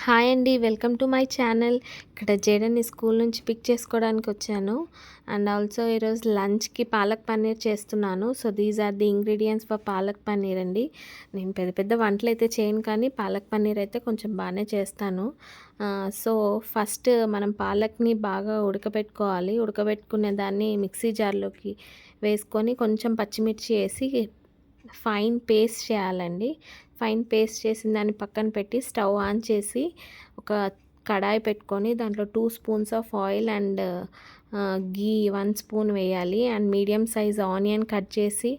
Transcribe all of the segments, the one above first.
Hi అండి, welcome to my channel. ఇక్కడ జేడన్ని school నుంచి పిక్ చేసుకోవడానికి వచ్చాను. అండ్ ఆల్సో ఈరోజు లంచ్కి పాలక్ పన్నీర్ చేస్తున్నాను. So these are the ingredients for palak paneer అండి. నేను పెద్ద పెద్ద వంటలు అయితే చేయను, కానీ పాలక్ పన్నీర్ అయితే కొంచెం బాగానే చేస్తాను. సో ఫస్ట్ మనం పాలక్ని బాగా ఉడకబెట్టుకోవాలి. ఉడకబెట్టుకునే దాన్ని మిక్సీ జార్లోకి వేసుకొని కొంచెం పచ్చిమిర్చి వేసి ఫైన్ పేస్ట్ చేయాలండి. ఫైన్ పేస్ట్ చేసిన దాన్ని పక్కన పెట్టి స్టవ్ ఆన్ చేసి ఒక కడాయి పెట్టుకొని దాంట్లో 2 spoons of oil and ghee 1 spoon వేయాలి. And medium size onion cut చేసి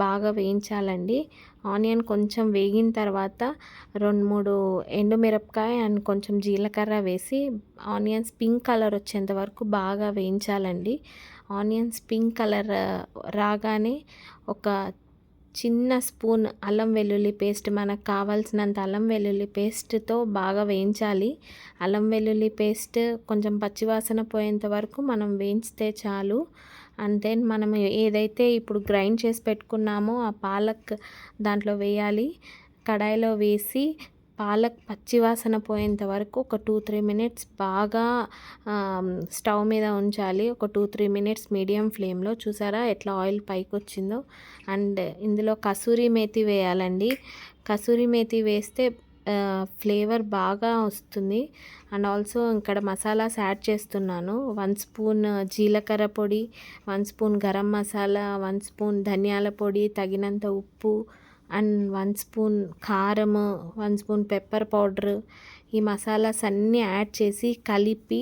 బాగా వేయించాలండి. ఆనియన్ కొంచెం వేగిన తర్వాత 2-3 ఎండుమిరపకాయ అండ్ కొంచెం జీలకర్ర వేసి ఆనియన్స్ పింక్ కలర్ వచ్చేంత వరకు బాగా వేయించాలండి. ఆనియన్స్ పింక్ కలర్ రాగానే ఒక చిన్న స్పూన్ అల్లం వెల్లుల్లి పేస్ట్, మనకు కావాల్సినంత అల్లం వెల్లుల్లి పేస్ట్తో బాగా వేయించాలి. అల్లం వెల్లుల్లి పేస్ట్ కొంచెం పచ్చివాసన పోయేంత వరకు మనం వేయించితే చాలు. అండ్ దెన్ మనం ఏదైతే ఇప్పుడు గ్రైండ్ చేసి పెట్టుకున్నామో ఆ పాలక్ దాంట్లో వేయాలి. కడాయిలో వేసి పాలక్ పచ్చివాసన పోయేంత వరకు ఒక 2-3 మినిట్స్ బాగా స్టవ్ మీద ఉంచాలి. ఒక 2-3 మినిట్స్ మీడియం ఫ్లేమ్లో. చూసారా ఎట్లా ఆయిల్ పైకి వచ్చిందో. అండ్ ఇందులో కసూరి మేతి వేయాలండి. కసూరి మేతి వేస్తే ఫ్లేవర్ బాగా వస్తుంది. అండ్ ఆల్సో ఇక్కడ మసాలాస్ యాడ్ చేస్తున్నాను. 1 స్పూన్ జీలకర్ర పొడి, 1 స్పూన్ గరం మసాలా, 1 స్పూన్ ధనియాల పొడి, తగినంత ఉప్పు అండ్ 1 స్పూన్ కారము, 1 స్పూన్ పెప్పర్ పౌడర్. ఈ మసాలాస్ అన్నీ యాడ్ చేసి కలిపి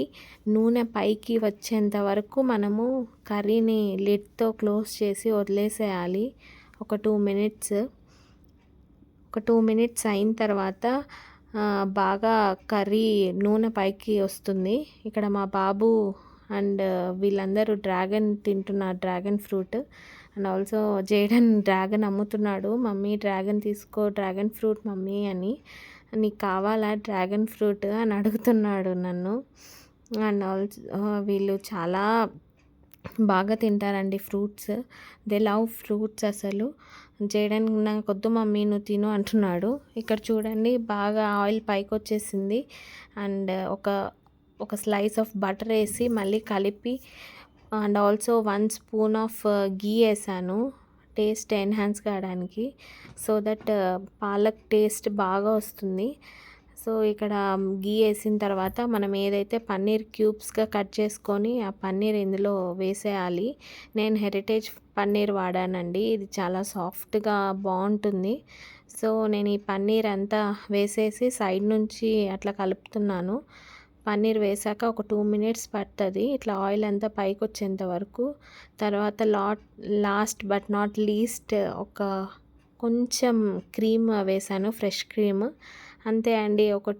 నూనె పైకి వచ్చేంత వరకు మనము కర్రీని లిడ్తో క్లోజ్ చేసి వదిలేసేయాలి. ఒక 2 మినిట్స్ అయిన తర్వాత బాగా కర్రీ నూనె పైకి వస్తుంది. ఇక్కడ మా బాబు అండ్ వీళ్ళందరూ డ్రాగన్ తింటున్నారు, dragon fruit. And also Jayden dragon అమ్ముతున్నాడు. మమ్మీ డ్రాగన్ తీసుకో, డ్రాగన్ ఫ్రూట్ మమ్మీ అని. నీకు కావాలా డ్రాగన్ ఫ్రూట్ అని అడుగుతున్నాడు నన్ను. అండ్ ఆల్సో వీళ్ళు చాలా బాగా తింటారండి ఫ్రూట్స్. దే లవ్ ఫ్రూట్స్ అసలు. జేడన్ నాకొద్దు మమ్మీ నువ్వు తిను అంటున్నాడు. ఇక్కడ చూడండి బాగా ఆయిల్ పైకి వచ్చేసింది. అండ్ ఒక స్లైస్ ఆఫ్ బటర్ వేసి మళ్ళీ కలిపి అండ్ ఆల్సో 1 స్పూన్ ఆఫ్ గీ వేసాను టేస్ట్ ఎన్హాన్స్ కావడానికి. సో దట్ పాలక్ టేస్ట్ బాగా వస్తుంది. సో ఇక్కడ గీ వేసిన తర్వాత మనం ఏదైతే పన్నీర్ క్యూబ్స్గా కట్ చేసుకొని ఆ పన్నీర్ ఇందులో వేసేయాలి. నేను హెరిటేజ్ పన్నీర్ వాడానండి. ఇది చాలా సాఫ్ట్గా బాగుంటుంది. సో నేను ఈ పన్నీర్ అంతా వేసేసి సైడ్ నుంచి అట్లా కలుపుతున్నాను. పన్నీర్ వేసాక ఒక 2 మినిట్స్ పడుతుంది ఇట్లా ఆయిల్ అంతా పైకి వచ్చేంత వరకు. తర్వాత లాస్ట్ బట్ నాట్ లీస్ట్ ఒక కొంచెం క్రీమ్ వేసాను, ఫ్రెష్ క్రీమ్. అంతే అండి. ఒక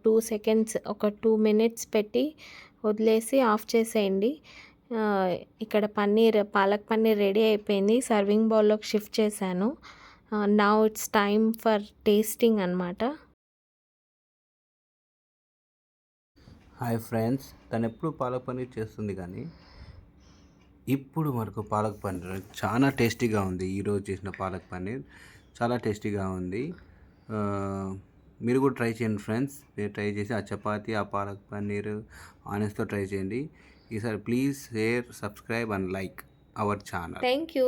2 మినిట్స్ పెట్టి వదిలేసి ఆఫ్ చేసేయండి. ఇక్కడ పాలక్ పన్నీర్ రెడీ అయిపోయింది. సర్వింగ్ బౌల్లోకి షిఫ్ట్ చేశాను. Now it's time for tasting అనమాట. హాయ్ ఫ్రెండ్స్, తను ఎప్పుడు పాలక్ పన్నీర్ చేస్తుంది, కానీ ఇప్పుడు మనకు పాలక్ పన్నీర్ చాలా టేస్టీగా ఉంది. ఈరోజు చేసిన పాలక్ పన్నీర్ చాలా టేస్టీగా ఉంది. మీరు కూడా ట్రై చేయండి ఫ్రెండ్స్. మీరు ట్రై చేసి ఆ చపాతీ, ఆ పాలక్ పన్నీర్ ఆనియన్స్తో ట్రై చేయండి ఈసారి. Please share, subscribe and like our channel. Thank you.